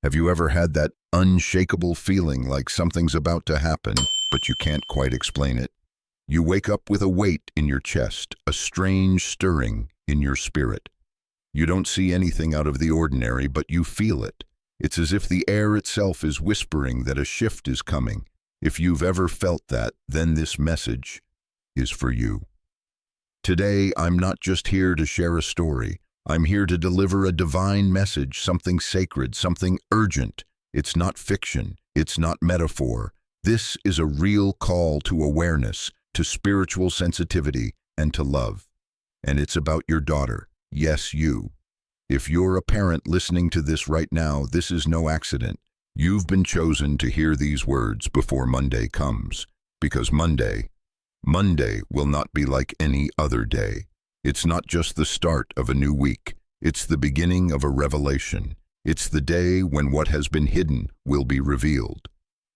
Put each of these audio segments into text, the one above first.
Have you ever had that unshakable feeling like something's about to happen, but you can't quite explain it? You wake up with a weight in your chest, a strange stirring in your spirit. You don't see anything out of the ordinary, but you feel it. It's as if the air itself is whispering that a shift is coming. If you've ever felt that, then this message is for you. Today, I'm not just here to share a story. I'm here to deliver a divine message, something sacred, something urgent. It's not fiction. It's not metaphor. This is a real call to awareness, to spiritual sensitivity, and to love. And it's about your daughter. Yes, you. If you're a parent listening to this right now, this is no accident. You've been chosen to hear these words before Monday comes. Because Monday will not be like any other day. It's not just the start of a new week. It's the beginning of a revelation. It's the day when what has been hidden will be revealed.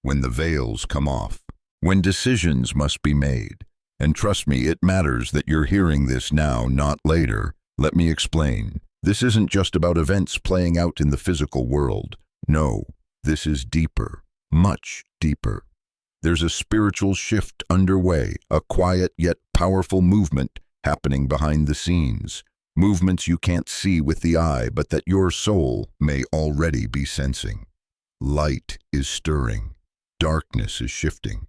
When the veils come off. When decisions must be made. And trust me, it matters that you're hearing this now, not later. Let me explain. This isn't just about events playing out in the physical world. No, this is deeper, much deeper. There's a spiritual shift underway, a quiet yet powerful movement happening behind the scenes. Movements you can't see with the eye, but that your soul may already be sensing. Light is stirring, darkness is shifting,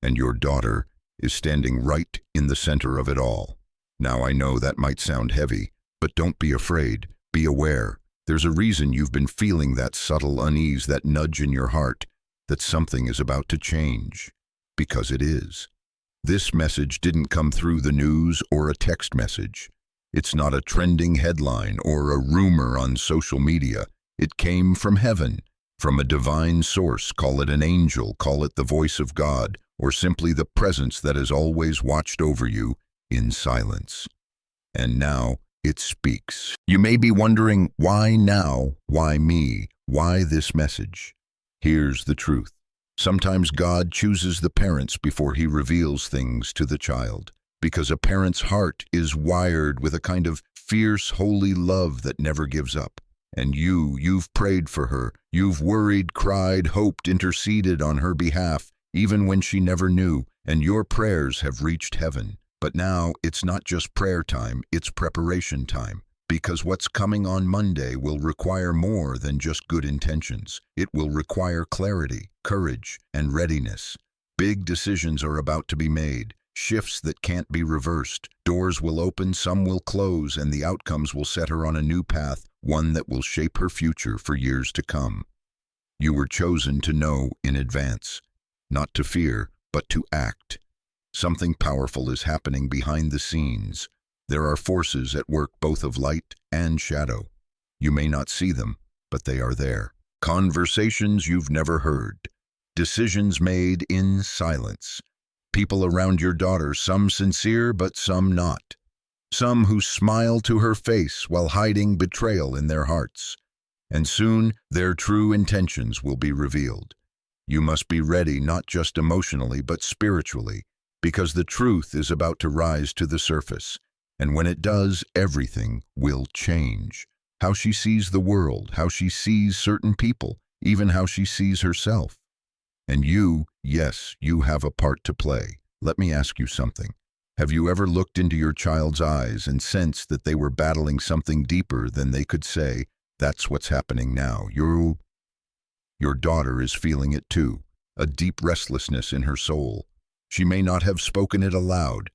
and your daughter is standing right in the center of it all. Now I know that might sound heavy, but don't be afraid, be aware. There's a reason you've been feeling that subtle unease, that nudge in your heart, that something is about to change. Because it is. This message didn't come through the news or a text message. It's not a trending headline or a rumor on social media. It came from heaven, from a divine source. Call it an angel, call it the voice of God, or simply the presence that has always watched over you in silence. And now it speaks. You may be wondering, why now? Why me? Why this message? Here's the truth. Sometimes God chooses the parents before he reveals things to the child, because a parent's heart is wired with a kind of fierce, holy love that never gives up. And you've prayed for her. You've worried, cried, hoped, interceded on her behalf, even when she never knew, and your prayers have reached heaven. But now it's not just prayer time, it's preparation time. Because what's coming on Monday will require more than just good intentions. It will require clarity, courage, and readiness. Big decisions are about to be made, shifts that can't be reversed. Doors will open, some will close, and the outcomes will set her on a new path, one that will shape her future for years to come. You were chosen to know in advance, not to fear, but to act. Something powerful is happening behind the scenes. There are forces at work, both of light and shadow. You may not see them, but they are there. Conversations you've never heard. Decisions made in silence. People around your daughter, some sincere, but some not. Some who smile to her face while hiding betrayal in their hearts. And soon, their true intentions will be revealed. You must be ready, not just emotionally, but spiritually, because the truth is about to rise to the surface. And when it does, everything will change. How she sees the world, how she sees certain people, even how she sees herself. And you, yes, you have a part to play. Let me ask you something. Have you ever looked into your child's eyes and sensed that they were battling something deeper than they could say, that's what's happening now? Your daughter is feeling it too, a deep restlessness in her soul. She may not have spoken it aloud.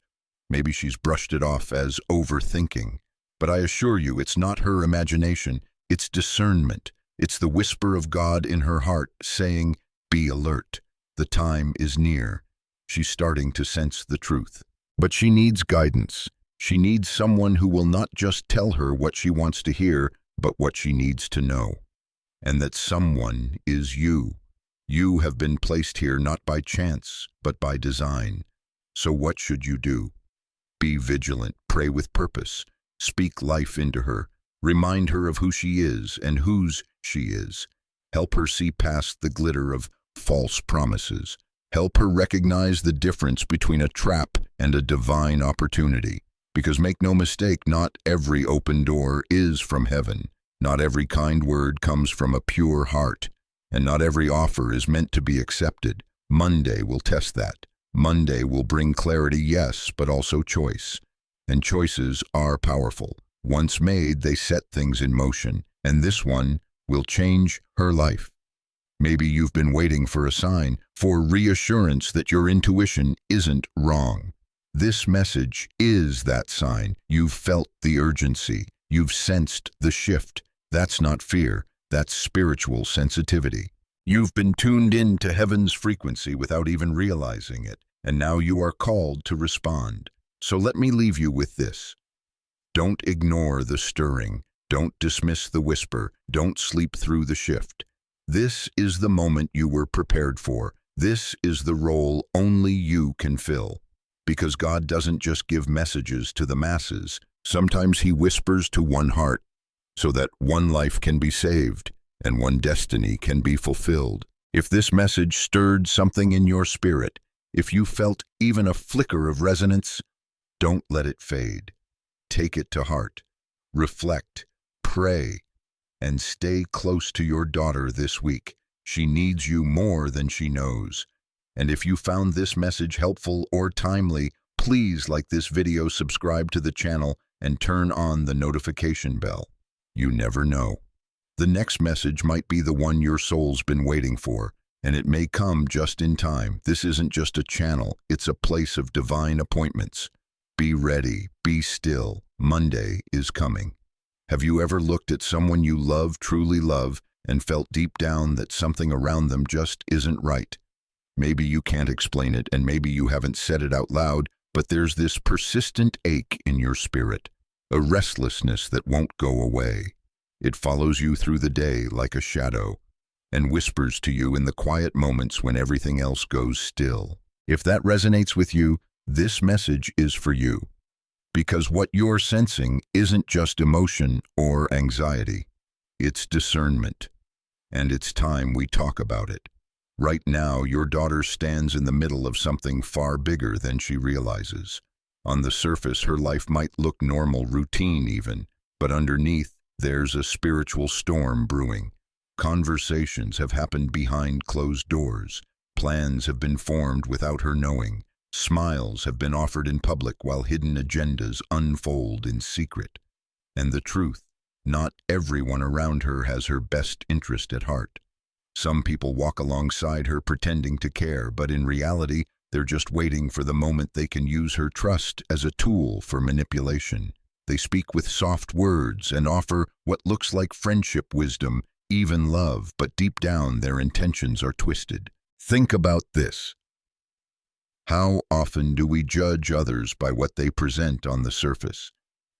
Maybe she's brushed it off as overthinking. But I assure you, it's not her imagination, it's discernment. It's the whisper of God in her heart saying, be alert. The time is near. She's starting to sense the truth. But she needs guidance. She needs someone who will not just tell her what she wants to hear, but what she needs to know. And that someone is you. You have been placed here not by chance, but by design. So what should you do? Be vigilant, pray with purpose, speak life into her, remind her of who she is and whose she is. Help her see past the glitter of false promises. Help her recognize the difference between a trap and a divine opportunity. Because make no mistake, not every open door is from heaven. Not every kind word comes from a pure heart, and not every offer is meant to be accepted. Monday will test that. Monday will bring clarity, yes, but also choice. And choices are powerful. Once made, they set things in motion, and this one will change her life. Maybe you've been waiting for a sign, for reassurance that your intuition isn't wrong. This message is that sign. You've felt the urgency. You've sensed the shift. That's not fear. That's spiritual sensitivity. You've been tuned in to heaven's frequency without even realizing it, and now you are called to respond. So let me leave you with this. Don't ignore the stirring. Don't dismiss the whisper. Don't sleep through the shift. This is the moment you were prepared for. This is the role only you can fill. Because God doesn't just give messages to the masses. Sometimes He whispers to one heart so that one life can be saved and one destiny can be fulfilled. If this message stirred something in your spirit, if you felt even a flicker of resonance, don't let it fade. Take it to heart. Reflect, pray, and stay close to your daughter this week. She needs you more than she knows. And if you found this message helpful or timely, please like this video, subscribe to the channel, and turn on the notification bell. You never know. The next message might be the one your soul's been waiting for, and it may come just in time. This isn't just a channel, it's a place of divine appointments. Be ready, be still. Monday is coming. Have you ever looked at someone you love, truly love, and felt deep down that something around them just isn't right? Maybe you can't explain it, and maybe you haven't said it out loud, but there's this persistent ache in your spirit, a restlessness that won't go away. It follows you through the day like a shadow, and whispers to you in the quiet moments when everything else goes still. If that resonates with you, this message is for you. Because what you're sensing isn't just emotion or anxiety, it's discernment. And it's time we talk about it. Right now, your daughter stands in the middle of something far bigger than she realizes. On the surface, her life might look normal, routine even, but underneath, there's a spiritual storm brewing. Conversations have happened behind closed doors. Plans have been formed without her knowing. Smiles have been offered in public while hidden agendas unfold in secret. And the truth, not everyone around her has her best interest at heart. Some people walk alongside her pretending to care, but in reality, they're just waiting for the moment they can use her trust as a tool for manipulation. They speak with soft words and offer what looks like friendship, wisdom, even love, but deep down their intentions are twisted. Think about this. How often do we judge others by what they present on the surface?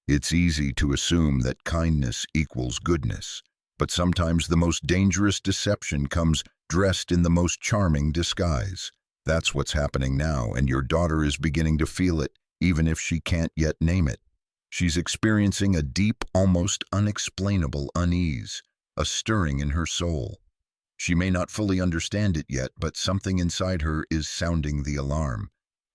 It's easy to assume that kindness equals goodness, but sometimes the most dangerous deception comes dressed in the most charming disguise. That's what's happening now, and your daughter is beginning to feel it, even if she can't yet name it. She's experiencing a deep, almost unexplainable unease, a stirring in her soul. She may not fully understand it yet, but something inside her is sounding the alarm.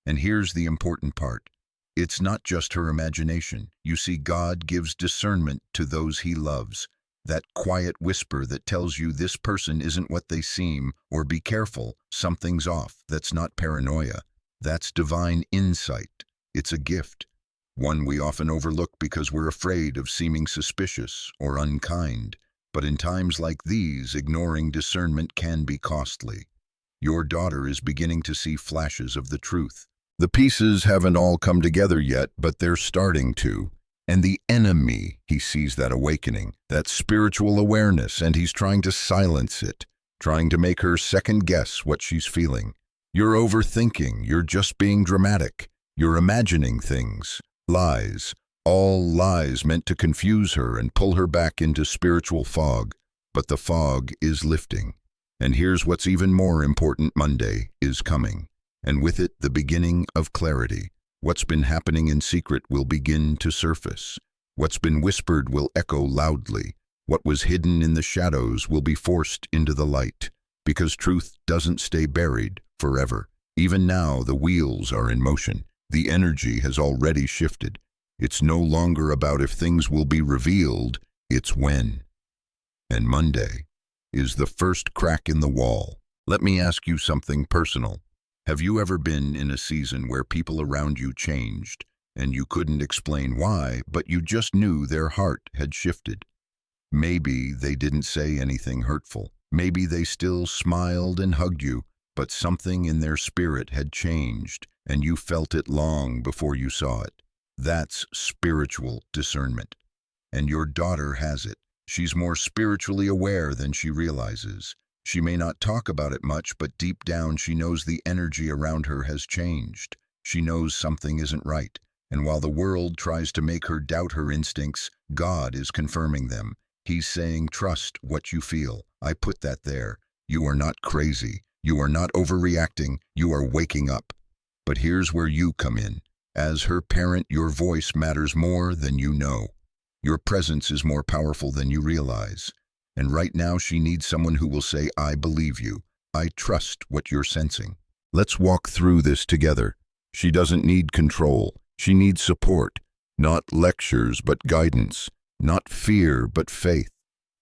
And here's the important part. It's not just her imagination. You see, God gives discernment to those He loves. That quiet whisper that tells you this person isn't what they seem, or be careful, something's off. That's not paranoia. That's divine insight. It's a gift. One we often overlook because we're afraid of seeming suspicious or unkind. But in times like these, ignoring discernment can be costly. Your daughter is beginning to see flashes of the truth. The pieces haven't all come together yet, but they're starting to. And the enemy, he sees that awakening, that spiritual awareness, and he's trying to silence it, trying to make her second-guess what she's feeling. You're overthinking, you're just being dramatic, you're imagining things, lies, all lies meant to confuse her and pull her back into spiritual fog. But the fog is lifting. And here's what's even more important. Monday is coming, and with it the beginning of clarity. What's been happening in secret will begin to surface. What's been whispered will echo loudly. What was hidden in the shadows will be forced into the light, because truth doesn't stay buried forever. Even now, the wheels are in motion. The energy has already shifted. It's no longer about if things will be revealed, it's when. And Monday is the first crack in the wall. Let me ask you something personal. Have you ever been in a season where people around you changed, and you couldn't explain why, but you just knew their heart had shifted? Maybe they didn't say anything hurtful. Maybe they still smiled and hugged you, but something in their spirit had changed, and you felt it long before you saw it. That's spiritual discernment. And your daughter has it. She's more spiritually aware than she realizes. She may not talk about it much, but deep down she knows the energy around her has changed. She knows something isn't right. And while the world tries to make her doubt her instincts, God is confirming them. He's saying, trust what you feel. I put that there. You are not crazy. You are not overreacting. You are waking up. But here's where you come in. As her parent, your voice matters more than you know. Your presence is more powerful than you realize. And right now she needs someone who will say, I believe you. I trust what you're sensing. Let's walk through this together. She doesn't need control. She needs support. Not lectures, but guidance. Not fear, but faith.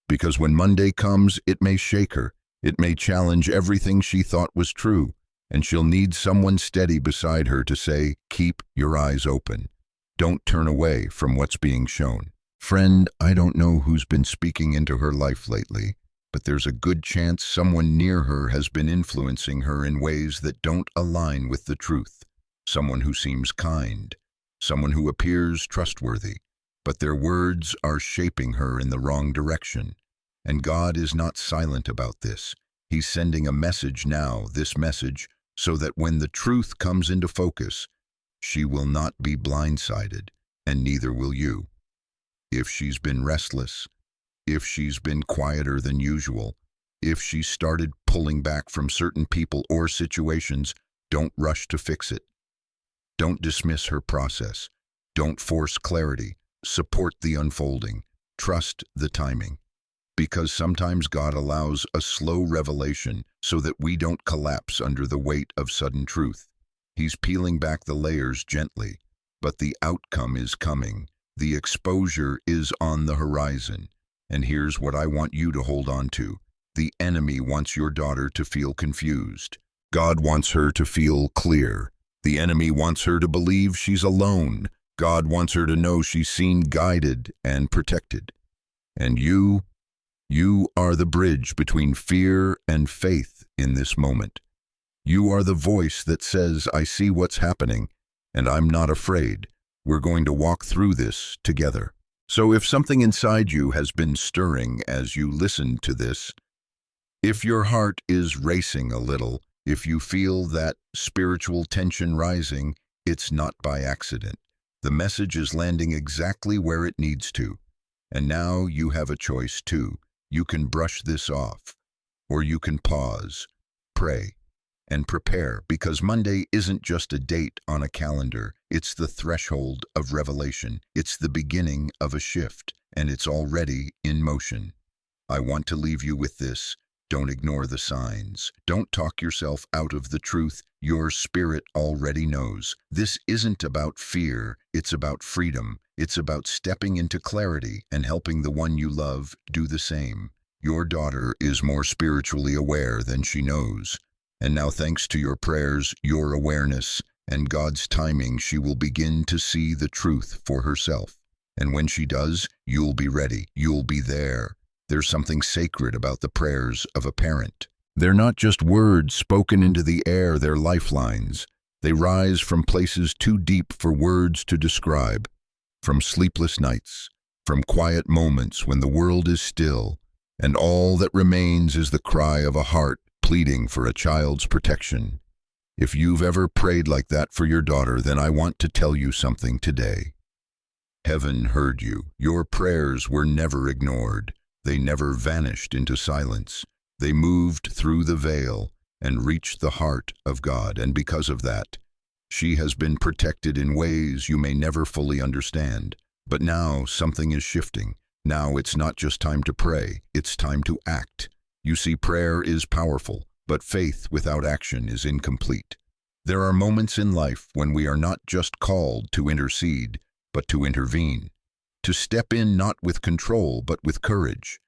Because when Monday comes, it may shake her. It may challenge everything she thought was true. And she'll need someone steady beside her to say, keep your eyes open. Don't turn away from what's being shown. Friend, I don't know who's been speaking into her life lately, but there's a good chance someone near her has been influencing her in ways that don't align with the truth. Someone who seems kind, someone who appears trustworthy, but their words are shaping her in the wrong direction. And God is not silent about this. He's sending a message now, this message, so that when the truth comes into focus, she will not be blindsided, and neither will you. If she's been restless, if she's been quieter than usual, if she's started pulling back from certain people or situations, don't rush to fix it. Don't dismiss her process. Don't force clarity. Support the unfolding. Trust the timing. Because sometimes God allows a slow revelation so that we don't collapse under the weight of sudden truth. He's peeling back the layers gently, but the outcome is coming. The exposure is on the horizon. And here's what I want you to hold on to. The enemy wants your daughter to feel confused. God wants her to feel clear. The enemy wants her to believe she's alone. God wants her to know she's seen, guided, and protected. And you are the bridge between fear and faith in this moment. You are the voice that says, I see what's happening, and I'm not afraid. We're going to walk through this together. So if something inside you has been stirring as you listen to this, if your heart is racing a little, if you feel that spiritual tension rising, it's not by accident. The message is landing exactly where it needs to. And now you have a choice too. You can brush this off, or you can pause, pray, and prepare, because Monday isn't just a date on a calendar. It's the threshold of revelation. It's the beginning of a shift, and it's already in motion. I want to leave you with this. Don't ignore the signs. Don't talk yourself out of the truth. Your spirit already knows. This isn't about fear. It's about freedom. It's about stepping into clarity and helping the one you love do the same. Your daughter is more spiritually aware than she knows. And now, thanks to your prayers, your awareness, and God's timing, she will begin to see the truth for herself. And when she does, you'll be ready. You'll be there. There's something sacred about the prayers of a parent. They're not just words spoken into the air, they're lifelines. They rise from places too deep for words to describe. From sleepless nights, from quiet moments when the world is still, and all that remains is the cry of a heart pleading for a child's protection. If you've ever prayed like that for your daughter, then I want to tell you something today. Heaven heard you. Your prayers were never ignored. They never vanished into silence. They moved through the veil and reached the heart of God, and because of that, she has been protected in ways you may never fully understand. But now something is shifting. Now it's not just time to pray, it's time to act. You see, prayer is powerful, but faith without action is incomplete. There are moments in life when we are not just called to intercede, but to intervene. To step in not with control, but with courage.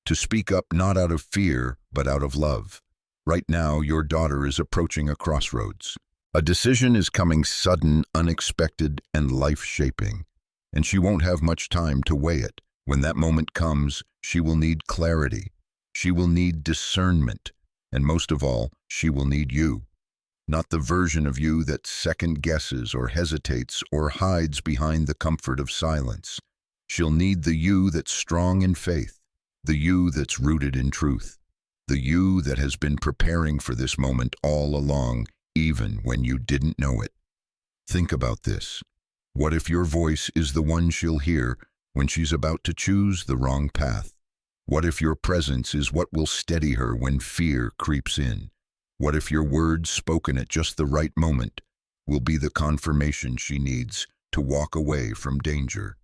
to speak up not out of fear, but out of love. Right now, your daughter is approaching a crossroads. A decision is coming sudden, unexpected, and life-shaping, and she won't have much time to weigh it. When that moment comes, she will need clarity. She will need discernment, and most of all, she will need you. Not the version of you that second-guesses or hesitates or hides behind the comfort of silence. She'll need the you that's strong in faith, the you that's rooted in truth, the you that has been preparing for this moment all along, even when you didn't know it. Think about this. What if your voice is the one she'll hear when she's about to choose the wrong path? What if your presence is what will steady her when fear creeps in? What if your words spoken at just the right moment will be the confirmation she needs to walk away from danger?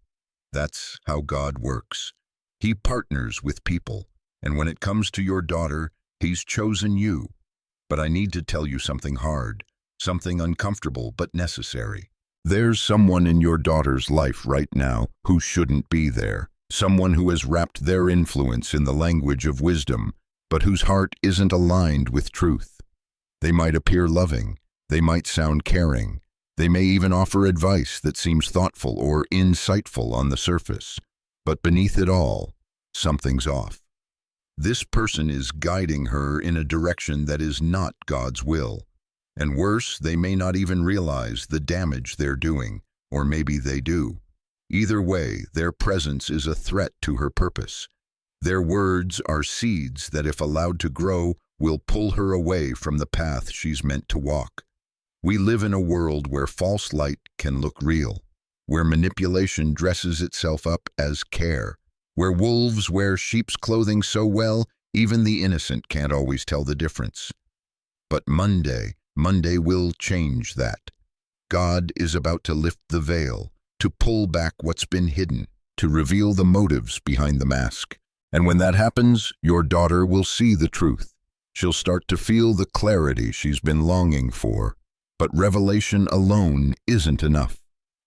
That's how God works. He partners with people, and when it comes to your daughter, He's chosen you. But I need to tell you something hard, something uncomfortable but necessary. There's someone in your daughter's life right now who shouldn't be there, someone who has wrapped their influence in the language of wisdom, but whose heart isn't aligned with truth. They might appear loving, they might sound caring, they may even offer advice that seems thoughtful or insightful on the surface, but beneath it all, something's off. This person is guiding her in a direction that is not God's will. And worse, they may not even realize the damage they're doing, or maybe they do. Either way, their presence is a threat to her purpose. Their words are seeds that, if allowed to grow, will pull her away from the path she's meant to walk. We live in a world where false light can look real, where manipulation dresses itself up as care, where wolves wear sheep's clothing so well, even the innocent can't always tell the difference. But Monday will change that. God is about to lift the veil, to pull back what's been hidden, to reveal the motives behind the mask. And when that happens, your daughter will see the truth. She'll start to feel the clarity she's been longing for. But revelation alone isn't enough.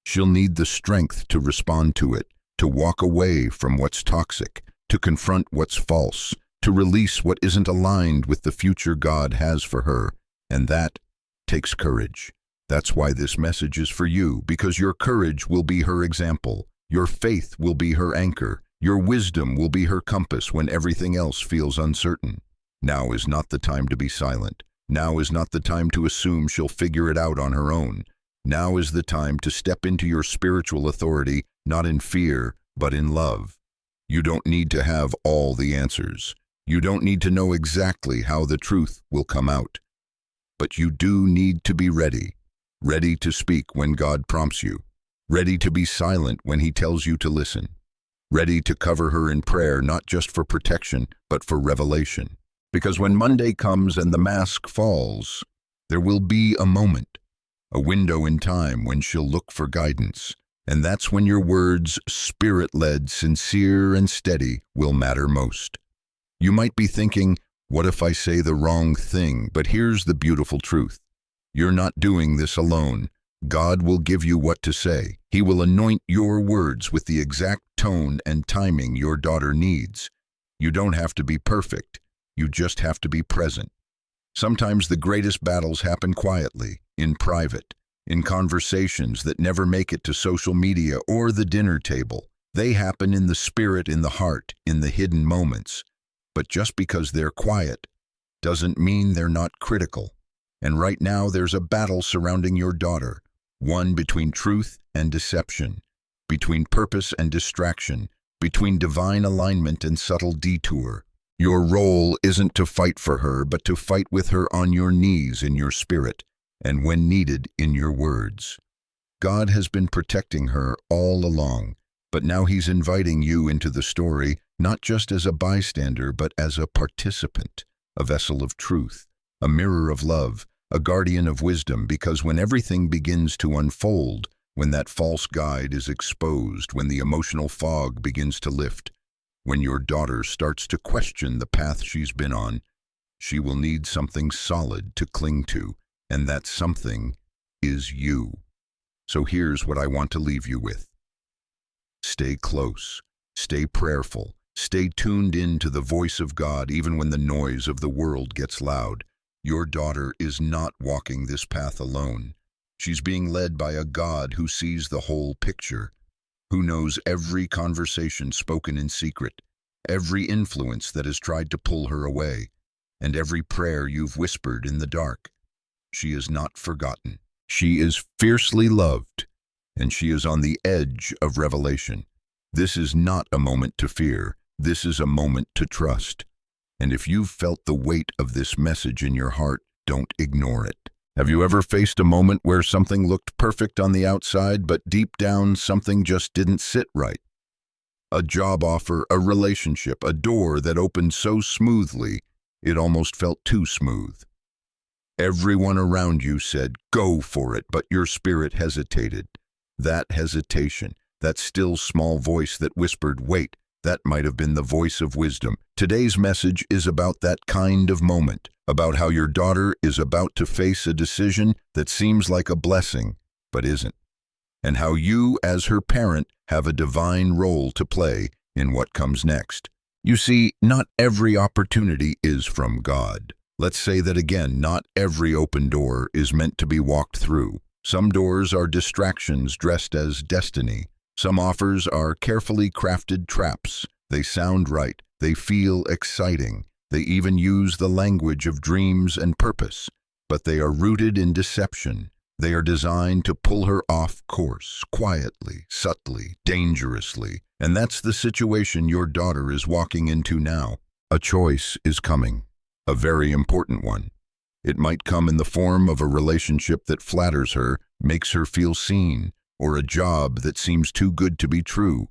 She'll need the strength to respond to it, to walk away from what's toxic, to confront what's false, to release what isn't aligned with the future God has for her. And that takes courage. That's why this message is for you, because your courage will be her example. Your faith will be her anchor. Your wisdom will be her compass when everything else feels uncertain. Now is not the time to be silent. Now is not the time to assume she'll figure it out on her own. Now is the time to step into your spiritual authority, not in fear, but in love. You don't need to have all the answers. You don't need to know exactly how the truth will come out. But you do need to be ready. Ready to speak when God prompts you. Ready to be silent when He tells you to listen. Ready to cover her in prayer, not just for protection, but for revelation. Because when Monday comes and the mask falls, there will be a moment, a window in time when she'll look for guidance. And that's when your words, spirit-led, sincere, and steady, will matter most. You might be thinking, what if I say the wrong thing? But here's the beautiful truth. You're not doing this alone. God will give you what to say. He will anoint your words with the exact tone and timing your daughter needs. You don't have to be perfect. You just have to be present. Sometimes the greatest battles happen quietly, in private, in conversations that never make it to social media or the dinner table. They happen in the spirit, in the heart, in the hidden moments. But just because they're quiet doesn't mean they're not critical. And right now there's a battle surrounding your daughter, one between truth and deception, between purpose and distraction, between divine alignment and subtle detour. Your role isn't to fight for her, but to fight with her on your knees in your spirit, and when needed, in your words. God has been protecting her all along, but now He's inviting you into the story, not just as a bystander, but as a participant, a vessel of truth, a mirror of love, a guardian of wisdom, because when everything begins to unfold, when that false guide is exposed, when the emotional fog begins to lift, when your daughter starts to question the path she's been on, she will need something solid to cling to, and that something is you. So here's what I want to leave you with. Stay close, stay prayerful, Stay tuned in to the voice of God even when the noise of the world gets loud. Your daughter is not walking this path alone. She's being led by a God who sees the whole picture, who knows every conversation spoken in secret, every influence that has tried to pull her away, and every prayer you've whispered in the dark. She is not forgotten. She is fiercely loved, and she is on the edge of revelation. This is not a moment to fear. This is a moment to trust. And if you've felt the weight of this message in your heart, don't ignore it. Have you ever faced a moment where something looked perfect on the outside, but deep down something just didn't sit right? A job offer, a relationship, a door that opened so smoothly, it almost felt too smooth. Everyone around you said, "Go for it," but your spirit hesitated. That hesitation, that still small voice that whispered, "Wait," that might have been the voice of wisdom. Today's message is about that kind of moment, about how your daughter is about to face a decision that seems like a blessing, but isn't, and how you, as her parent, have a divine role to play in what comes next. You see, not every opportunity is from God. Let's say that again, not every open door is meant to be walked through. Some doors are distractions dressed as destiny. Some offers are carefully crafted traps. They sound right. They feel exciting. They even use the language of dreams and purpose. But they are rooted in deception. They are designed to pull her off course, quietly, subtly, dangerously. And that's the situation your daughter is walking into now. A choice is coming. A very important one. It might come in the form of a relationship that flatters her, makes her feel seen, or a job that seems too good to be true.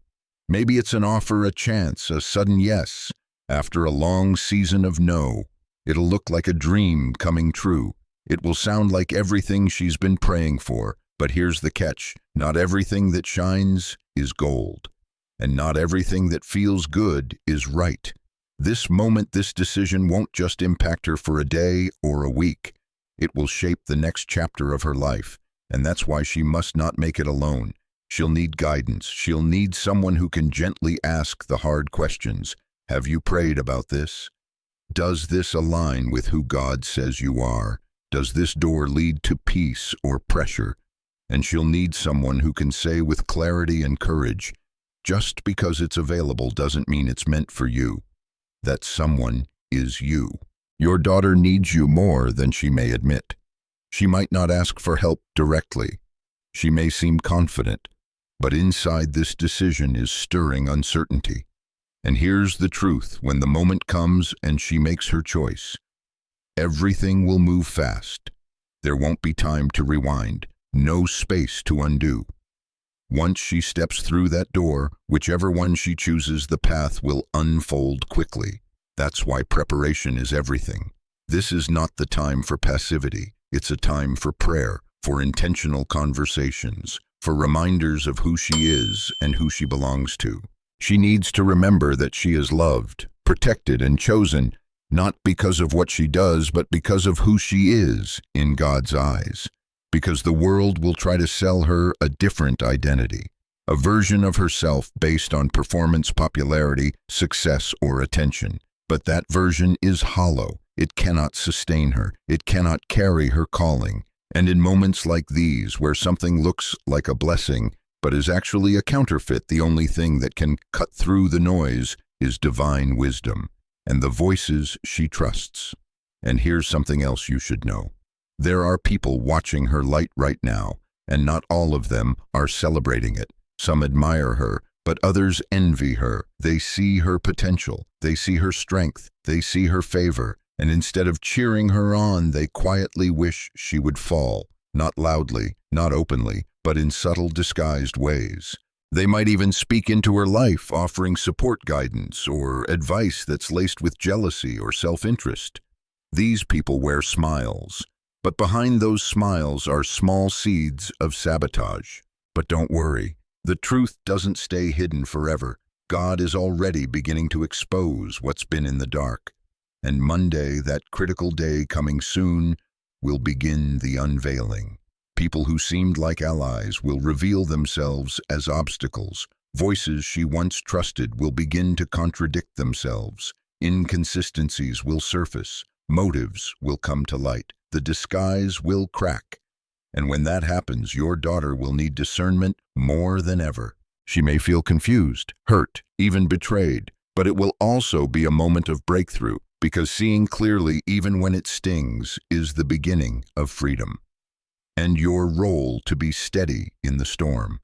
Maybe it's an offer, a chance, a sudden yes. After a long season of no, it'll look like a dream coming true. It will sound like everything she's been praying for. But here's the catch. Not everything that shines is gold. And not everything that feels good is right. This moment, this decision won't just impact her for a day or a week. It will shape the next chapter of her life. And that's why she must not make it alone. She'll need guidance. She'll need someone who can gently ask the hard questions. Have you prayed about this? Does this align with who God says you are? Does this door lead to peace or pressure? And she'll need someone who can say with clarity and courage, just because it's available doesn't mean it's meant for you. That someone is you. Your daughter needs you more than she may admit. She might not ask for help directly. She may seem confident, but inside this decision is stirring uncertainty. And here's the truth: when the moment comes and she makes her choice, everything will move fast. There won't be time to rewind, no space to undo. Once she steps through that door, whichever one she chooses, the path will unfold quickly. That's why preparation is everything. This is not the time for passivity. It's a time for prayer, for intentional conversations, for reminders of who she is and who she belongs to. She needs to remember that she is loved, protected, and chosen, not because of what she does, but because of who she is in God's eyes. Because the world will try to sell her a different identity, a version of herself based on performance, popularity, success, or attention. But that version is hollow. It cannot sustain her. It cannot carry her calling. And in moments like these, where something looks like a blessing, but is actually a counterfeit, the only thing that can cut through the noise is divine wisdom and the voices she trusts. And here's something else you should know. There are people watching her light right now, and not all of them are celebrating it. Some admire her, but others envy her. They see her potential. They see her strength. They see her favor. And instead of cheering her on, they quietly wish she would fall. Not loudly, not openly, but in subtle, disguised ways. They might even speak into her life, offering support, guidance, or advice that's laced with jealousy or self-interest. These people wear smiles. But behind those smiles are small seeds of sabotage. But don't worry, the truth doesn't stay hidden forever. God is already beginning to expose what's been in the dark. And Monday, that critical day coming soon, will begin the unveiling. People who seemed like allies will reveal themselves as obstacles. Voices she once trusted will begin to contradict themselves. Inconsistencies will surface. Motives will come to light. The disguise will crack. And when that happens, your daughter will need discernment more than ever. She may feel confused, hurt, even betrayed, but it will also be a moment of breakthrough, because seeing clearly, even when it stings, is the beginning of freedom. And your role to be steady in the storm,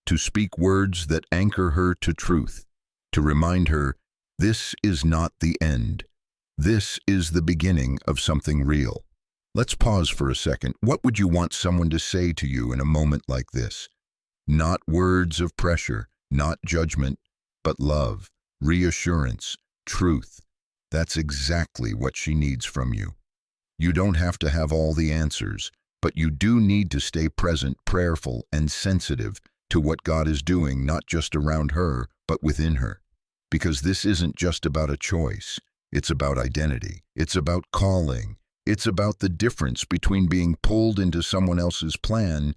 to speak words that anchor her to truth, to remind her, this is not the end. This is the beginning of something real. Let's pause for a second. What would you want someone to say to you in a moment like this? Not words of pressure, not judgment, but love, reassurance, truth. That's exactly what she needs from you. You don't have to have all the answers, but you do need to stay present, prayerful, and sensitive to what God is doing, not just around her, but within her. Because this isn't just about a choice. It's about identity. It's about calling. It's about the difference between being pulled into someone else's plan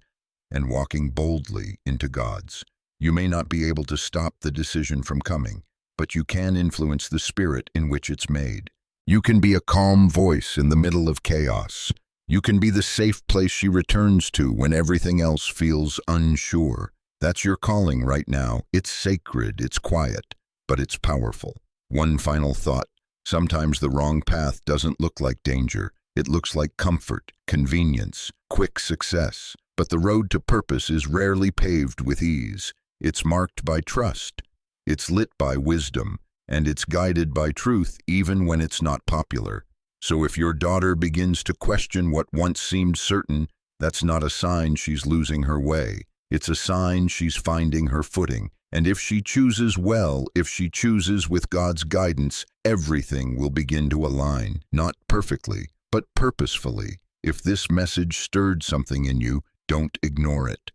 and walking boldly into God's. You may not be able to stop the decision from coming, but you can influence the spirit in which it's made. You can be a calm voice in the middle of chaos. You can be the safe place she returns to when everything else feels unsure. That's your calling right now. It's sacred, it's quiet, but it's powerful. One final thought. Sometimes the wrong path doesn't look like danger. It looks like comfort, convenience, quick success. But the road to purpose is rarely paved with ease. It's marked by trust. It's lit by wisdom. And it's guided by truth even when it's not popular. So if your daughter begins to question what once seemed certain, that's not a sign she's losing her way. It's a sign she's finding her footing. And if she chooses well, if she chooses with God's guidance, everything will begin to align, not perfectly, but purposefully. If this message stirred something in you, don't ignore it.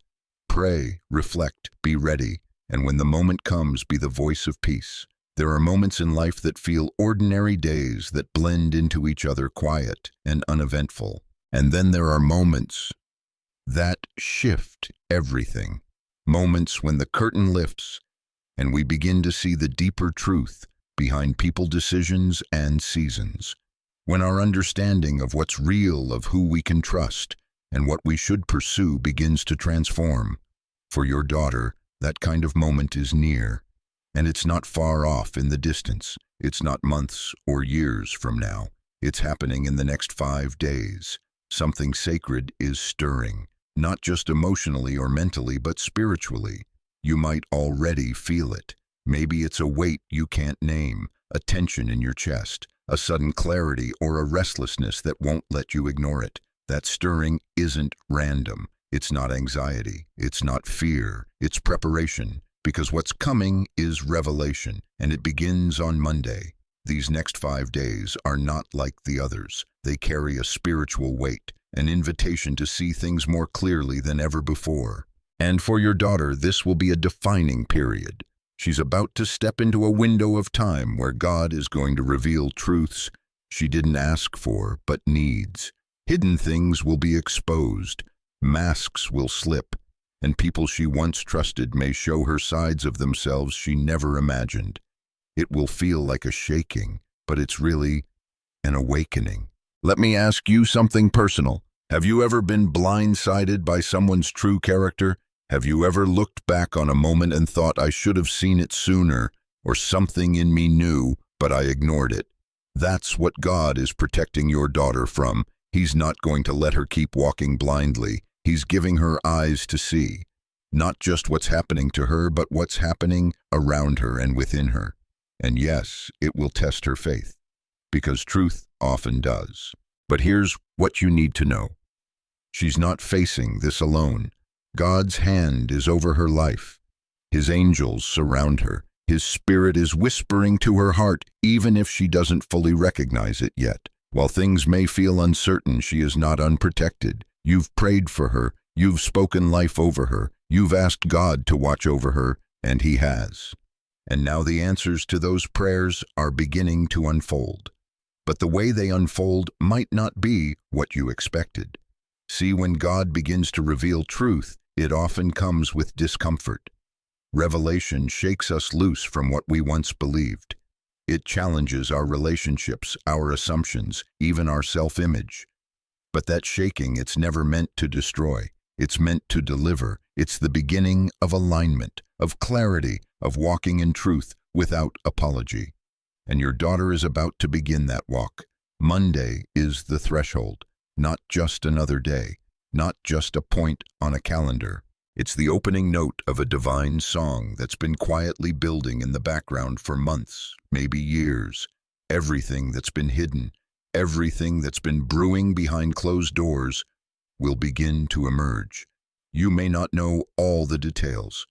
Pray, reflect, be ready, and when the moment comes, be the voice of peace. There are moments in life that feel ordinary days that blend into each other, quiet and uneventful. And then there are moments that shift everything. Moments when the curtain lifts and we begin to see the deeper truth behind people, decisions, and seasons. When our understanding of what's real, of who we can trust, and what we should pursue begins to transform. For your daughter, that kind of moment is near, and it's not far off in the distance. It's not months or years from now. It's happening in the next 5 days. Something sacred is stirring. Not just emotionally or mentally, but spiritually. You might already feel it. Maybe it's a weight you can't name, a tension in your chest, a sudden clarity, or a restlessness that won't let you ignore it. That stirring isn't random. It's not anxiety. It's not fear. It's preparation. Because what's coming is revelation, and it begins on Monday. These next 5 days are not like the others. They carry a spiritual weight, an invitation to see things more clearly than ever before. And for your daughter, this will be a defining period. She's about to step into a window of time where God is going to reveal truths she didn't ask for, but needs. Hidden things will be exposed. Masks will slip, and people she once trusted may show her sides of themselves she never imagined. It will feel like a shaking, but it's really an awakening. Let me ask you something personal. Have you ever been blindsided by someone's true character? Have you ever looked back on a moment and thought, I should have seen it sooner, or something in me knew, but I ignored it? That's what God is protecting your daughter from. He's not going to let her keep walking blindly. He's giving her eyes to see, not just what's happening to her, but what's happening around her and within her. And yes, it will test her faith, because truth often does. But here's what you need to know. She's not facing this alone. God's hand is over her life. His angels surround her. His spirit is whispering to her heart, even if she doesn't fully recognize it yet. While things may feel uncertain, she is not unprotected. You've prayed for her. You've spoken life over her. You've asked God to watch over her, and He has. And now the answers to those prayers are beginning to unfold. But the way they unfold might not be what you expected. See, when God begins to reveal truth, it often comes with discomfort. Revelation shakes us loose from what we once believed. It challenges our relationships, our assumptions, even our self-image. But that shaking, it's never meant to destroy. It's meant to deliver. It's the beginning of alignment, of clarity, of walking in truth without apology. And your daughter is about to begin that walk. Monday is the threshold, not just another day, not just a point on a calendar. It's the opening note of a divine song that's been quietly building in the background for months, maybe years. Everything that's been hidden, everything that's been brewing behind closed doors will begin to emerge. You may not know all the details,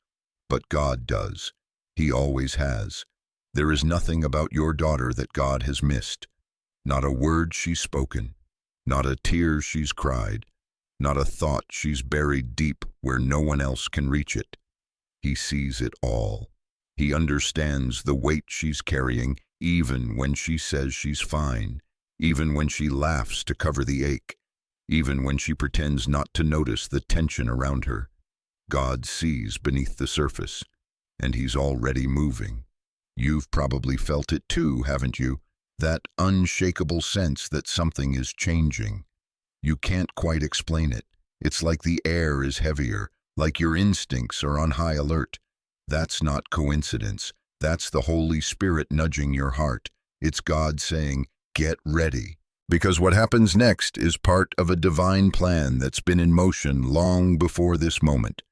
but God does. He always has. There is nothing about your daughter that God has missed. Not a word she's spoken, not a tear she's cried, not a thought she's buried deep where no one else can reach it. He sees it all. He understands the weight she's carrying, even when she says she's fine, even when she laughs to cover the ache, even when she pretends not to notice the tension around her. God sees beneath the surface, and He's already moving. You've probably felt it too, haven't you? That unshakable sense that something is changing. You can't quite explain it. It's like the air is heavier, like your instincts are on high alert. That's not coincidence. That's the Holy Spirit nudging your heart. It's God saying, get ready. Because what happens next is part of a divine plan that's been in motion long before this moment.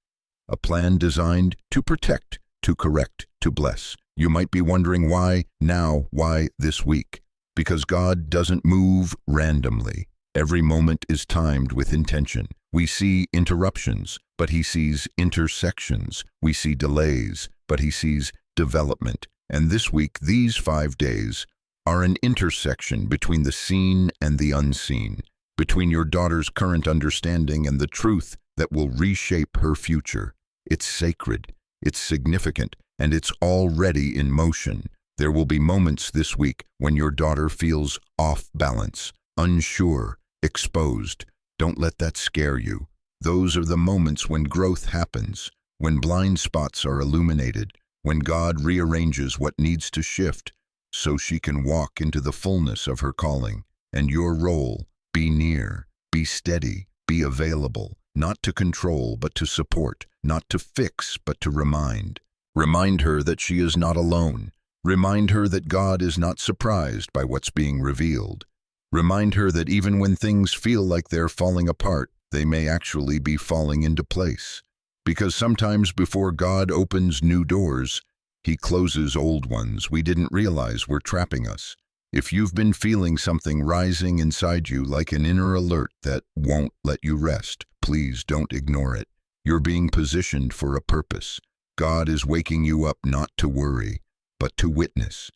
A plan designed to protect, to correct, to bless. You might be wondering why now, why this week? Because God doesn't move randomly. Every moment is timed with intention. We see interruptions, but He sees intersections. We see delays, but He sees development. And this week, these 5 days, are an intersection between the seen and the unseen, between your daughter's current understanding and the truth that will reshape her future. It's sacred, it's significant, and it's already in motion. There will be moments this week when your daughter feels off balance, unsure, exposed. Don't let that scare you. Those are the moments when growth happens, when blind spots are illuminated, when God rearranges what needs to shift so she can walk into the fullness of her calling. And your role, be near, be steady, be available, not to control but to support, not to fix but to remind. Remind her that she is not alone. Remind her that God is not surprised by what's being revealed. Remind her that even when things feel like they're falling apart, they may actually be falling into place. Because sometimes before God opens new doors, He closes old ones we didn't realize were trapping us. If you've been feeling something rising inside you like an inner alert that won't let you rest, please don't ignore it. You're being positioned for a purpose. God is waking you up not to worry, but to witness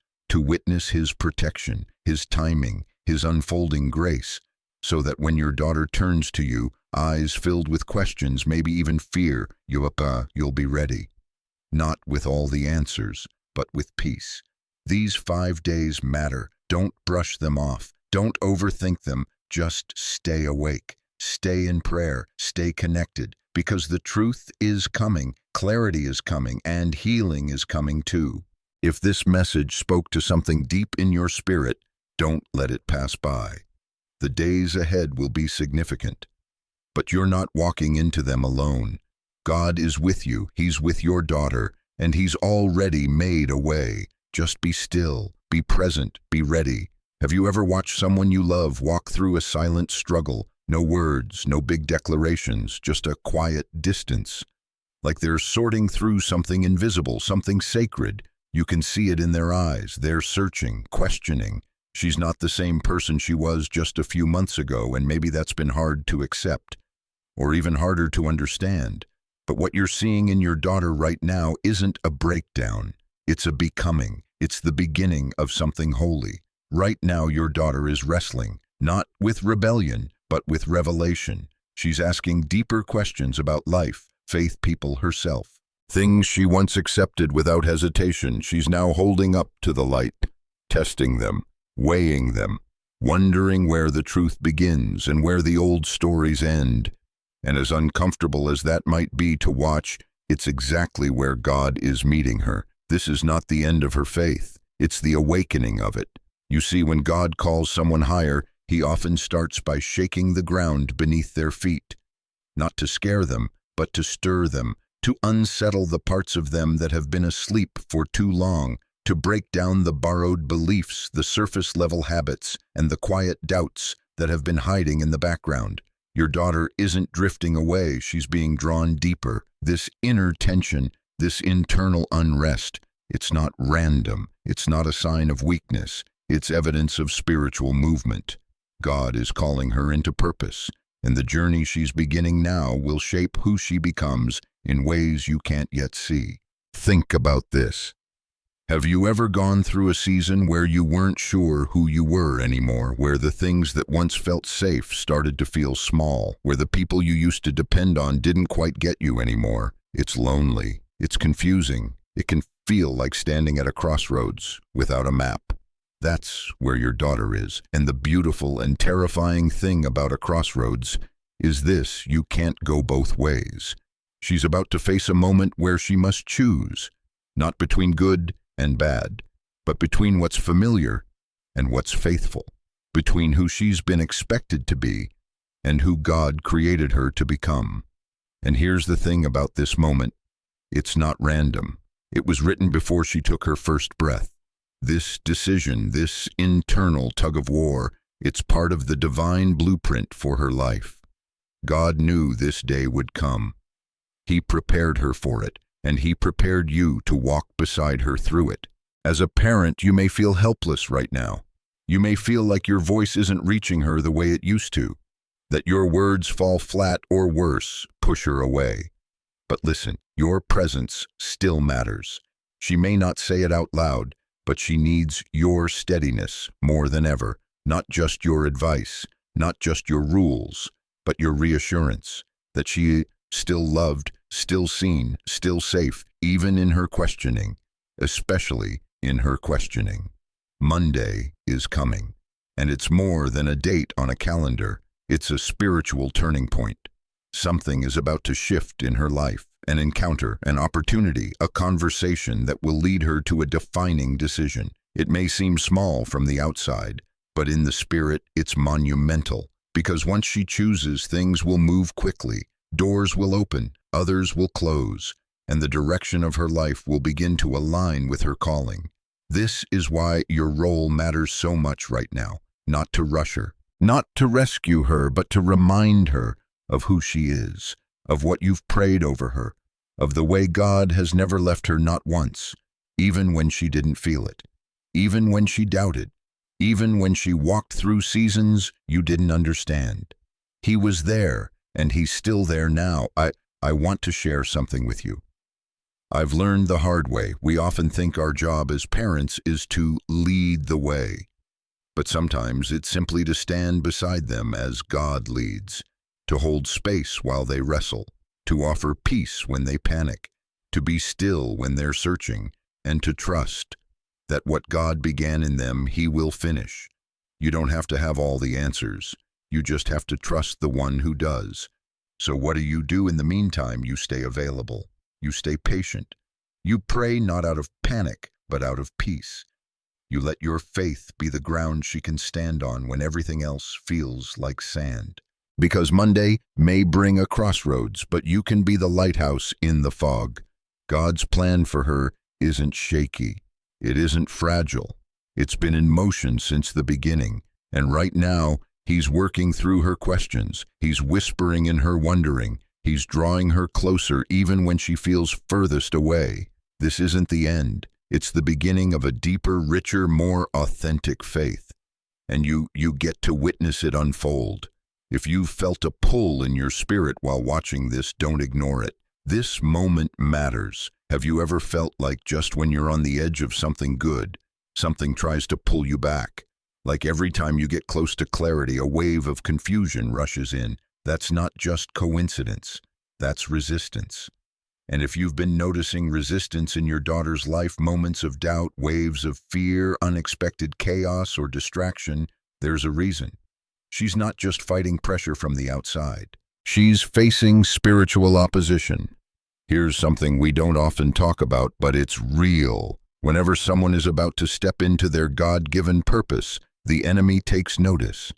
His protection, His timing, His unfolding grace, so that when your daughter turns to you, eyes filled with questions, maybe even fear, you'll be ready. Not with all the answers, but with peace. These 5 days matter. Don't brush them off. Don't overthink them. Just stay awake. Stay in prayer. Stay connected. Because the truth is coming, clarity is coming, and healing is coming too. If this message spoke to something deep in your spirit, don't let it pass by. The days ahead will be significant. But you're not walking into them alone. God is with you. He's with your daughter, and He's already made a way. Just be still, be present, be ready. Have you ever watched someone you love walk through a silent struggle? No words, no big declarations, just a quiet distance. Like they're sorting through something invisible, something sacred. You can see it in their eyes. They're searching, questioning. She's not the same person she was just a few months ago, and maybe that's been hard to accept, or even harder to understand. But what you're seeing in your daughter right now isn't a breakdown. It's a becoming. It's the beginning of something holy. Right now your daughter is wrestling, not with rebellion, but with revelation. She's asking deeper questions about life, faith, people, herself. Things she once accepted without hesitation, she's now holding up to the light, testing them, weighing them, wondering where the truth begins and where the old stories end. And as uncomfortable as that might be to watch, It's exactly where God is meeting her. This is not the end of her faith. It's the awakening of it. You see, when God calls someone higher, he often starts by shaking the ground beneath their feet. Not to scare them, but to stir them, to unsettle the parts of them that have been asleep for too long, to break down the borrowed beliefs, the surface-level habits, and the quiet doubts that have been hiding in the background. Your daughter isn't drifting away, she's being drawn deeper. This inner tension, this internal unrest, it's not random, it's not a sign of weakness, it's evidence of spiritual movement. God is calling her into purpose, and the journey she's beginning now will shape who she becomes in ways you can't yet see. Think about this. Have you ever gone through a season where you weren't sure who you were anymore, where the things that once felt safe started to feel small, where the people you used to depend on didn't quite get you anymore? It's lonely. It's confusing. It can feel like standing at a crossroads without a map. That's where your daughter is. And the beautiful and terrifying thing about a crossroads is this: you can't go both ways. She's about to face a moment where she must choose, not between good and bad, but between what's familiar and what's faithful, between who she's been expected to be and who God created her to become. And here's the thing about this moment: it's not random. It was written before she took her first breath. This decision, this internal tug-of-war, it's part of the divine blueprint for her life. God knew this day would come. He prepared her for it, and he prepared you to walk beside her through it. As a parent, you may feel helpless right now. You may feel like your voice isn't reaching her the way it used to, that your words fall flat or worse, push her away. But listen, your presence still matters. She may not say it out loud, but she needs your steadiness more than ever, not just your advice, not just your rules, but your reassurance that she still loved, still seen, still safe, even in her questioning, especially in her questioning. Monday is coming, and it's more than a date on a calendar. It's a spiritual turning point. Something is about to shift in her life, an encounter, an opportunity, a conversation that will lead her to a defining decision. It may seem small from the outside, but in the spirit, it's monumental, because once she chooses, things will move quickly. Doors will open, others will close, and the direction of her life will begin to align with her calling. This is why your role matters so much right now. Not to rush her, not to rescue her, but to remind her of who she is, of what you've prayed over her, of the way God has never left her, not once, even when she didn't feel it, even when she doubted, even when she walked through seasons you didn't understand. He was there, and he's still there now. I want to share something with you. I've learned the hard way. We often think our job as parents is to lead the way, but sometimes it's simply to stand beside them as God leads, to hold space while they wrestle, to offer peace when they panic, to be still when they're searching, and to trust that what God began in them, he will finish. You don't have to have all the answers. You just have to trust the one who does. So what do you do in the meantime? You stay available. You stay patient. You pray not out of panic, but out of peace. You let your faith be the ground she can stand on when everything else feels like sand. Because Monday may bring a crossroads, but you can be the lighthouse in the fog. God's plan for her isn't shaky. It isn't fragile. It's been in motion since the beginning, and right now, he's working through her questions. He's whispering in her wondering. He's drawing her closer even when she feels furthest away. This isn't the end. It's the beginning of a deeper, richer, more authentic faith. And you get to witness it unfold. If you've felt a pull in your spirit while watching this, don't ignore it. This moment matters. Have you ever felt like just when you're on the edge of something good, something tries to pull you back? Like every time you get close to clarity, a wave of confusion rushes in. That's not just coincidence. That's resistance. And if you've been noticing resistance in your daughter's life, moments of doubt, waves of fear, unexpected chaos or distraction, there's a reason. She's not just fighting pressure from the outside. She's facing spiritual opposition. Here's something we don't often talk about, but it's real. Whenever someone is about to step into their God-given purpose, the enemy takes notice.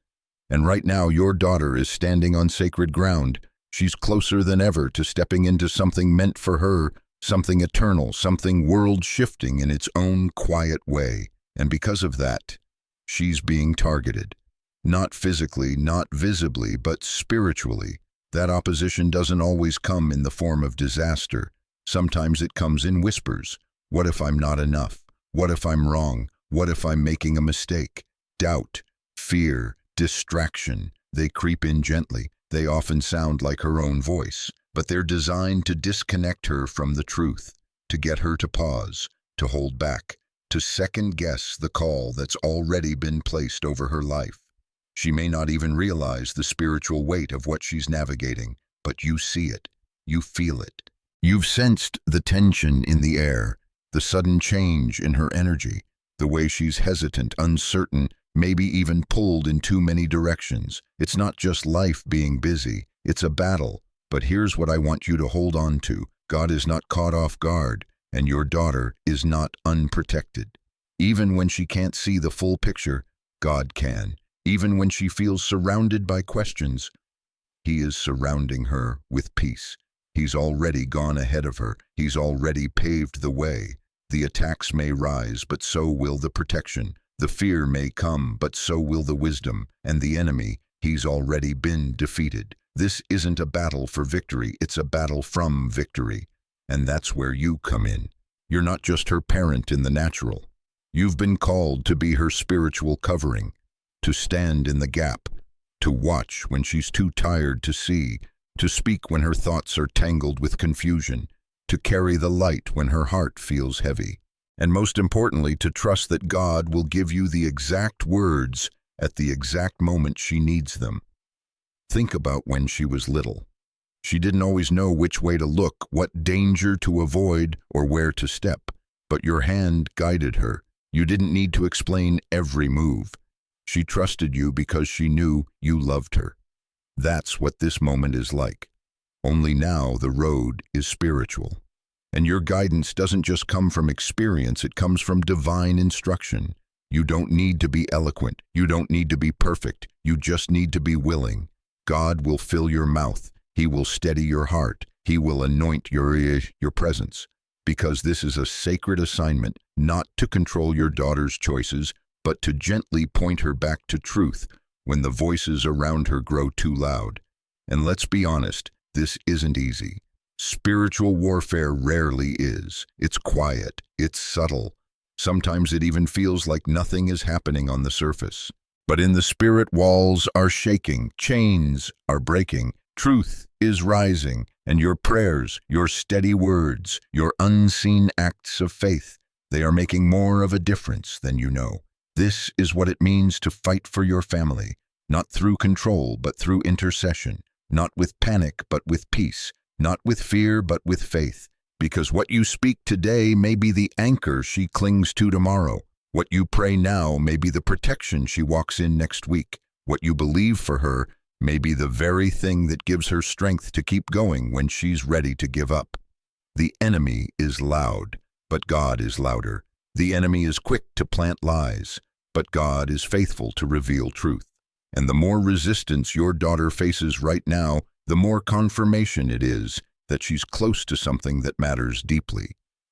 And right now, your daughter is standing on sacred ground. She's closer than ever to stepping into something meant for her, something eternal, something world-shifting in its own quiet way. And because of that, she's being targeted. Not physically, not visibly, but spiritually. That opposition doesn't always come in the form of disaster. Sometimes it comes in whispers. What if I'm not enough? What if I'm wrong? What if I'm making a mistake? Doubt, fear, distraction. They creep in gently. They often sound like her own voice, but they're designed to disconnect her from the truth, to get her to pause, to hold back, to second-guess the call that's already been placed over her life. She may not even realize the spiritual weight of what she's navigating, but you see it. You feel it. You've sensed the tension in the air, the sudden change in her energy, the way she's hesitant, uncertain, maybe even pulled in too many directions. It's not just life being busy, it's a battle. But here's what I want you to hold on to. God is not caught off guard, and your daughter is not unprotected. Even when she can't see the full picture, God can. Even when she feels surrounded by questions, He is surrounding her with peace. He's already gone ahead of her. He's already paved the way. The attacks may rise, but so will the protection. The fear may come, but so will the wisdom. And the enemy, he's already been defeated. This isn't a battle for victory, it's a battle from victory. And that's where you come in. You're not just her parent in the natural. You've been called to be her spiritual covering, to stand in the gap, to watch when she's too tired to see, to speak when her thoughts are tangled with confusion, to carry the light when her heart feels heavy, and most importantly, to trust that God will give you the exact words at the exact moment she needs them. Think about when she was little. She didn't always know which way to look, what danger to avoid, or where to step, but your hand guided her. You didn't need to explain every move. She trusted you because she knew you loved her. That's what this moment is like. Only now the road is spiritual. And your guidance doesn't just come from experience, it comes from divine instruction. You don't need to be eloquent. You don't need to be perfect. You just need to be willing. God will fill your mouth. He will steady your heart. He will anoint your presence. Because this is a sacred assignment, not to control your daughter's choices, but to gently point her back to truth when the voices around her grow too loud. And let's be honest, this isn't easy. Spiritual warfare rarely is. It's quiet, it's subtle. Sometimes it even feels like nothing is happening on the surface. But in the spirit, walls are shaking, chains are breaking, truth is rising, and your prayers, your steady words, your unseen acts of faith, they are making more of a difference than you know. This is what it means to fight for your family, not through control, but through intercession, not with panic, but with peace, not with fear, but with faith, because what you speak today may be the anchor she clings to tomorrow. What you pray now may be the protection she walks in next week. What you believe for her may be the very thing that gives her strength to keep going when she's ready to give up. The enemy is loud, but God is louder. The enemy is quick to plant lies, but God is faithful to reveal truth. And the more resistance your daughter faces right now, the more confirmation it is that she's close to something that matters deeply.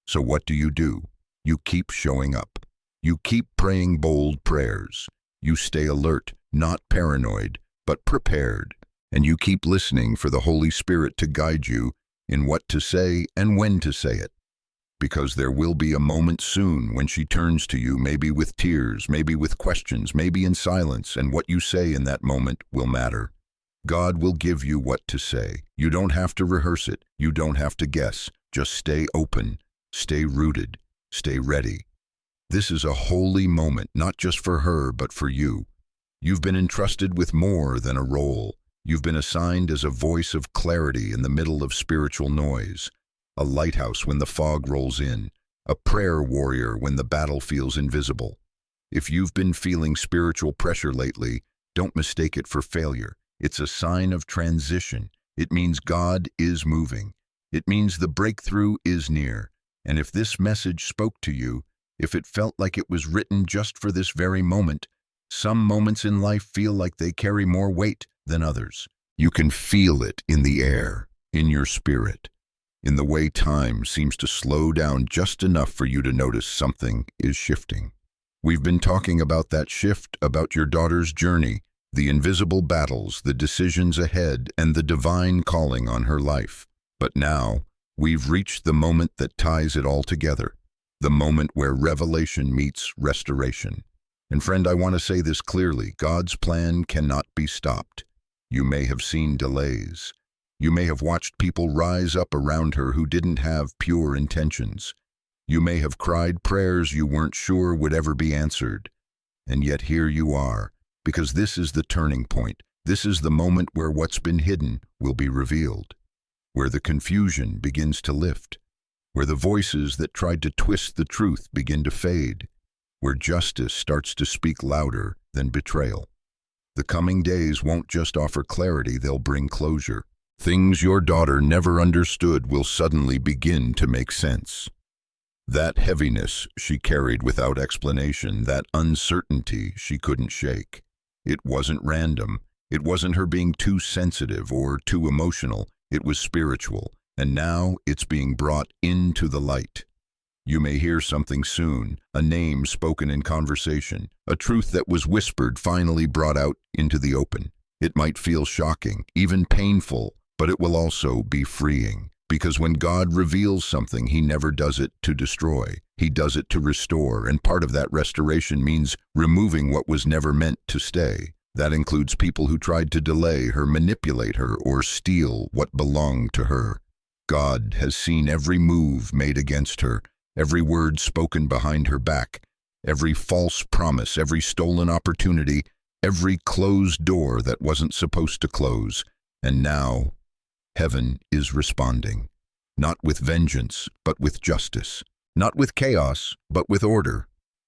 So what do? You keep showing up. You keep praying bold prayers. You stay alert, not paranoid, but prepared. And you keep listening for the Holy Spirit to guide you in what to say and when to say it. Because there will be a moment soon when she turns to you, maybe with tears, maybe with questions, maybe in silence, and what you say in that moment will matter. God will give you what to say. You don't have to rehearse it. You don't have to guess. Just stay open, stay rooted, stay ready. This is a holy moment, not just for her, but for you. You've been entrusted with more than a role. You've been assigned as a voice of clarity in the middle of spiritual noise, a lighthouse when the fog rolls in, a prayer warrior when the battle feels invisible. If you've been feeling spiritual pressure lately, don't mistake it for failure. It's a sign of transition. It means God is moving. It means the breakthrough is near. And if this message spoke to you, if it felt like it was written just for this very moment, some moments in life feel like they carry more weight than others. You can feel it in the air, in your spirit, in the way time seems to slow down just enough for you to notice something is shifting. We've been talking about that shift, about your daughter's journey, the invisible battles, the decisions ahead, and the divine calling on her life. But now, we've reached the moment that ties it all together, the moment where revelation meets restoration. And friend, I want to say this clearly, God's plan cannot be stopped. You may have seen delays. You may have watched people rise up around her who didn't have pure intentions. You may have cried prayers you weren't sure would ever be answered. And yet here you are, because this is the turning point. This is the moment where what's been hidden will be revealed, where the confusion begins to lift, where the voices that tried to twist the truth begin to fade, where justice starts to speak louder than betrayal. The coming days won't just offer clarity, they'll bring closure. Things your daughter never understood will suddenly begin to make sense. That heaviness she carried without explanation, that uncertainty she couldn't shake. It wasn't random. It wasn't her being too sensitive or too emotional. It was spiritual, and now it's being brought into the light. You may hear something soon, a name spoken in conversation, a truth that was whispered finally brought out into the open. It might feel shocking, even painful, but it will also be freeing. Because when God reveals something, He never does it to destroy. He does it to restore, and part of that restoration means removing what was never meant to stay. That includes people who tried to delay her, manipulate her, or steal what belonged to her. God has seen every move made against her, every word spoken behind her back, every false promise, every stolen opportunity, every closed door that wasn't supposed to close. And now, heaven is responding, not with vengeance, but with justice, not with chaos, but with order,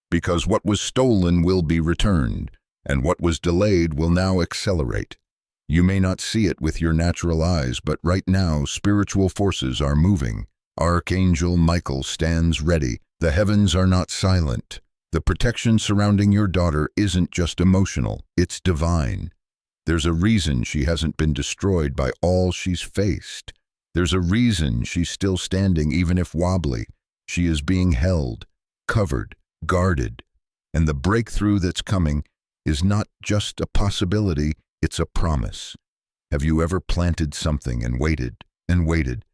because what was stolen will be returned, and what was delayed will now accelerate. You may not see it with your natural eyes, but right now spiritual forces are moving. Archangel Michael stands ready. The heavens are not silent. The protection surrounding your daughter isn't just emotional, it's divine. There's a reason she hasn't been destroyed by all she's faced. There's a reason she's still standing even if wobbly. She is being held, covered, guarded. And the breakthrough that's coming is not just a possibility, it's a promise. Have you ever planted something and waited and waited?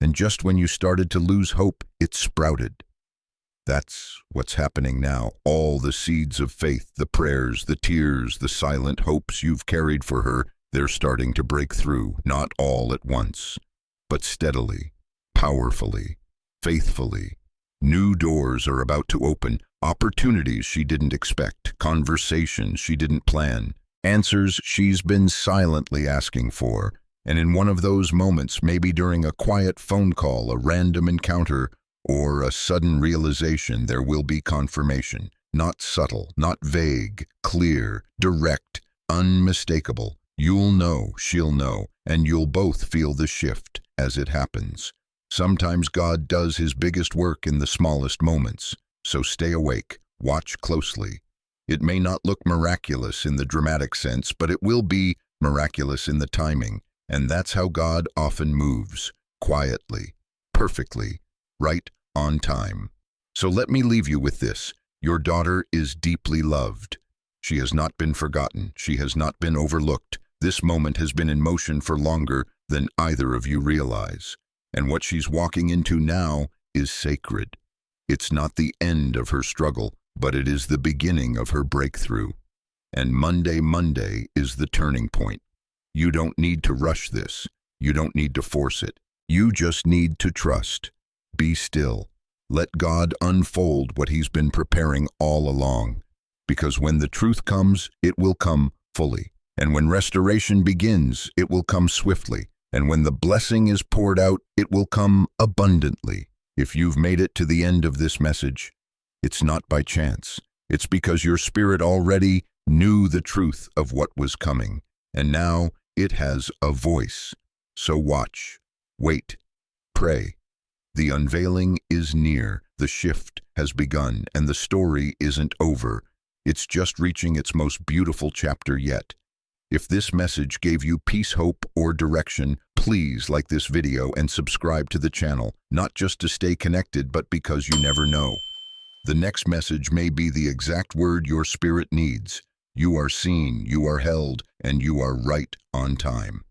And just when you started to lose hope, it sprouted. That's what's happening now. All the seeds of faith, the prayers, the tears, the silent hopes you've carried for her, they're starting to break through, not all at once, but steadily, powerfully, faithfully. New doors are about to open, opportunities she didn't expect, conversations she didn't plan, answers she's been silently asking for. And in one of those moments, maybe during a quiet phone call, a random encounter, or a sudden realization, there will be confirmation. Not subtle, not vague, clear, direct, unmistakable. You'll know, she'll know, and you'll both feel the shift as it happens. Sometimes God does His biggest work in the smallest moments, so stay awake, watch closely. It may not look miraculous in the dramatic sense, but it will be miraculous in the timing. And that's how God often moves, quietly, perfectly, right on time. So let me leave you with this. Your daughter is deeply loved. She has not been forgotten. She has not been overlooked. This moment has been in motion for longer than either of you realize. And what she's walking into now is sacred. It's not the end of her struggle, but it is the beginning of her breakthrough. And Monday is the turning point. You don't need to rush this. You don't need to force it. You just need to trust. Be still. Let God unfold what He's been preparing all along. Because when the truth comes, it will come fully. And when restoration begins, it will come swiftly. And when the blessing is poured out, it will come abundantly. If you've made it to the end of this message, it's not by chance. It's because your spirit already knew the truth of what was coming. And now it has a voice. So watch, wait, Pray. The unveiling is near, the shift has begun, and the story isn't over. It's just reaching its most beautiful chapter yet. If this message gave you peace, hope, or direction, please like this video and subscribe to the channel, not just to stay connected, but because you never know. The next message may be the exact word your spirit needs. You are seen, you are held, and you are right on time.